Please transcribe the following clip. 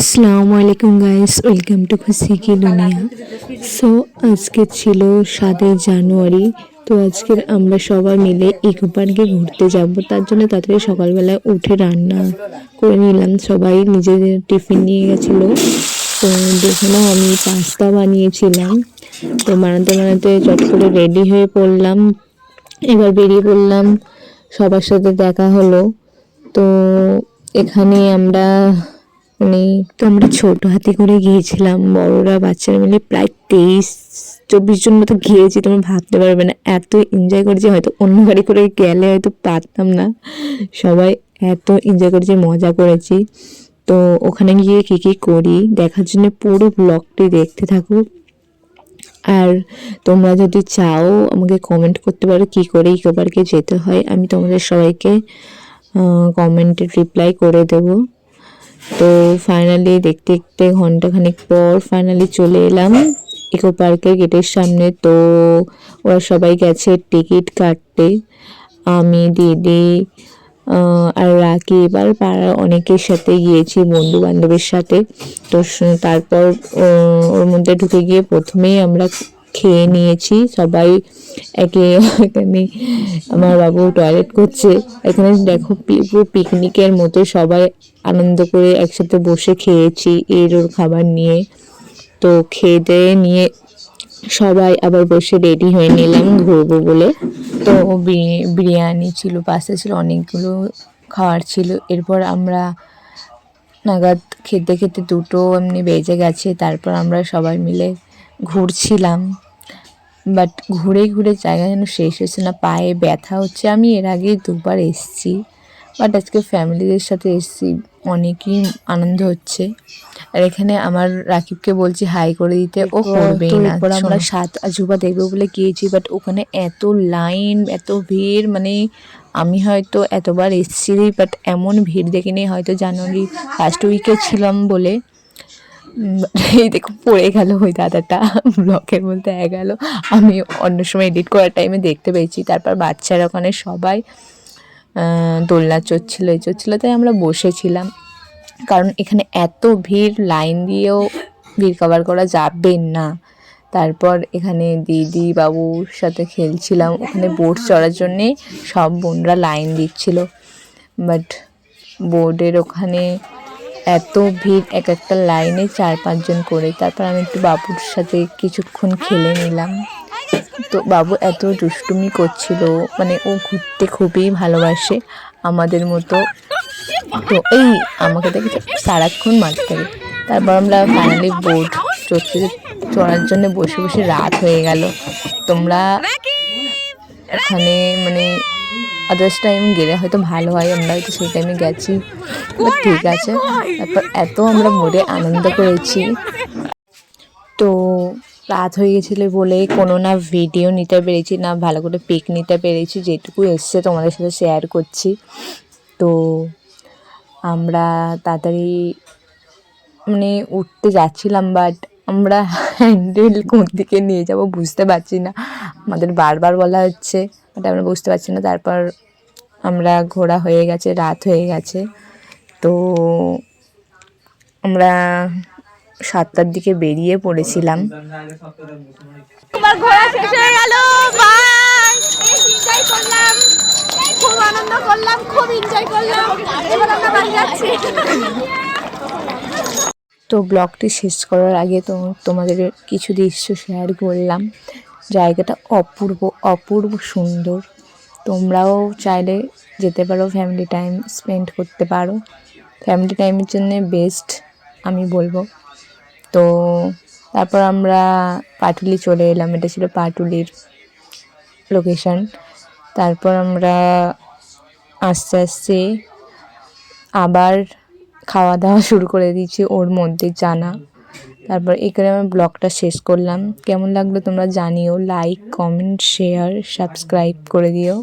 আসসালামু আলাইকুম guys, welcome to খুশি কি দুনিয়া। সো আজকে ছিল 7 জানুয়ারি। তো আজকে আমরা সবাই মিলে ইকো পার্কে ঘুরতে যাব। তার জন্য তাড়াতাড়ি সকালবেলায় উঠে রান্না করে নিলাম। সবাই নিজেদের টিফিন নিয়ে গেছিল। তো দেখে নাও, আমি পাস্তা বানিয়েছিলাম। তো বানাতে বানাতে চট করে রেডি হয়ে পড়লাম। এবার বেরিয়ে পড়লাম, সবার সাথে দেখা হলো। তো এখানে আমরা আমরা ছোট হাতি করে গিয়েছিলাম, বড়রা বাচ্চারা মিলে প্রায় 23-24 জন মতো গিয়েছি। তোমরা ভাবতে পারবে না এত এনজয় করেছি, হয়তো অন্য গাড়ি করে গেলে হয়তো পারতাম না। সবাই এত এনজয় করেছি, মজা করেছি। তো ওখানে গিয়ে কী কী করি দেখার জন্য পুরো ব্লগটি দেখতে থাকো। আর তোমরা যদি চাও আমাকে কমেন্ট করতে পারো কী করে ইকো পার্কে যেতে হয়, আমি তোমাদের সবাইকে কমেন্টে রিপ্লাই করে দেবো। তো ফাইনালি দেখতে দেখতে ঘন্টাখানেক পর ফাইনালি চলে এলাম ইকো পার্কের গেটের সামনে। তো ওরা সবাই গেছে টিকিট কাটতে, আমি, দিদি আর রাকিব আর পাড়ার অনেকের সাথে গিয়েছি, বন্ধু বান্ধবের সাথে। তো তারপর ওর মধ্যে ঢুকে গিয়ে প্রথমেই আমরা খেয়ে নিয়েছি সবাই। এখানে আমার বাবু টয়লেট করছে। এখানে দেখো পুরো পিকনিকের মতো সবাই আনন্দ করে একসাথে বসে খেয়েছি এর ওর খাবার নিয়ে। তো খেয়ে দিয়ে নিয়ে সবাই আবার বসে রেডি হয়ে নিলাম ঘুরবো বলে। তো বিরিয়ানি ছিল, পাস্তা ছিল, অনেকগুলো খাবার ছিল। এরপর আমরা নাগাদ খেতে খেতে 2টো এমনি বেজে গেছে। তারপর আমরা সবাই মিলে ঘুরছিলাম, বাট ঘুরে ঘুরে জায়গা যেন শেষ হচ্ছে না, পায়ে ব্যথা হচ্ছে। আমি এর আগে 2বার এসেছি, বাট আজকে ফ্যামিলিদের সাথে এসেছি, অনেকই আনন্দ হচ্ছে। আর এখানে আমার রাকিবকে বলছি হাই করে দিতে, ও করবেই না। এরপর আমরা 7 আজুবা দেখবো বলে গিয়েছি, বাট ওখানে এত লাইন, এত ভিড়, মানে আমি হয়তো এতবার এসেছি বাট এমন ভিড় দেখিনি, হয়তো জানুয়ারি ফার্স্ট উইকে ছিলাম বলে। এই দেখো পড়ে গেল ওই দাদাটা, ব্লকের মধ্যে গেল। আমি অন্য সময় এডিট করার টাইমে দেখতে পেয়েছি। তারপর বাচ্চারা ওখানে সবাই দোলনা চড়ছিল, তাই আমরা বসেছিলাম, কারণ এখানে এত ভিড়, লাইন দিয়েও ভিড় কভার করা যাবে না। তারপর এখানে দিদি বাবুর সাথে খেলছিলাম, ওখানে বোট চড়ার জন্যে সব বোনরা লাইন দিচ্ছিল, বাট বোর্ডের ওখানে এত ভিড়, এক একটা লাইনে 4-5 জন করে। তারপর আমি একটু বাবুর সাথে কিছুক্ষণ খেলে নিলাম। তো বাবু এত দুষ্টুমি করছিল, মানে ও ঘুরতে খুবই ভালোবাসে আমাদের মতো। তো এই আমাকে দেখে সারাক্ষণ মারতে থাকে। তারপর আমরা ফাইনালি বোট চড়ার জন্য বসে বসে রাত হয়ে গেল। তোমরা এখানে মানে আদার্স টাইম গেলে হয়তো ভালো হয়, আমরা হয়তো সেই টাইমে গেছি, ঠিক আছে। তারপর এত আমরা মোড়ে আনন্দ করেছি। তো রাত হয়ে গেছিলো বলে কোনো না ভিডিও নিতে পেরেছি, না ভালো করে পিক নিতে পেরেছি, যেটুকু এসছে তোমাদের সাথে শেয়ার করছি। তো আমরা তাড়াতাড়ি মানে উঠতে যাচ্ছিলাম, বাট আমরা হ্যান্ডেল কোন দিকে নিয়ে যাব বুঝতে পারছি না, আমাদের বারবার বলা হচ্ছে, বাট আমরা বুঝতে পারছি না। তারপর আমরা ঘোরা হয়ে গেছে, রাত হয়ে গেছে। তো আমরা 7টার দিকে বেরিয়ে পড়েছিলাম। ঘোরা শেষ হয়ে গেল, বাই। এনজয় করলাম, খুব আনন্দ করলাম, খুব এনজয় করলাম। এবার আমরা বাড়ি যাচ্ছি। তো ব্লগটি শেষ করার আগে তোমাদের কিছু দৃশ্য শেয়ার করলাম। জায়গাটা অপূর্ব অপূর্ব সুন্দর। তোমরাও চাইলে যেতে পারো, ফ্যামিলি টাইম স্পেন্ড করতে পারো। ফ্যামিলি টাইমের জন্য বেস্ট আমি বলবো। তো তারপর আমরা পাটুলি চলে এলাম, এটা ছিল পাটুলির লোকেশন। তারপর আমরা আস্তে আস্তে আবার খাওয়া দাওয়া শুরু করে দিয়েছি, ওর মধ্যে জানা। তারপর এখানে আমি ব্লগটা শেষ করলাম। কেমন লাগলো তোমরা জানিও, লাইক, কমেন্ট, শেয়ার, সাবস্ক্রাইব করে দিও।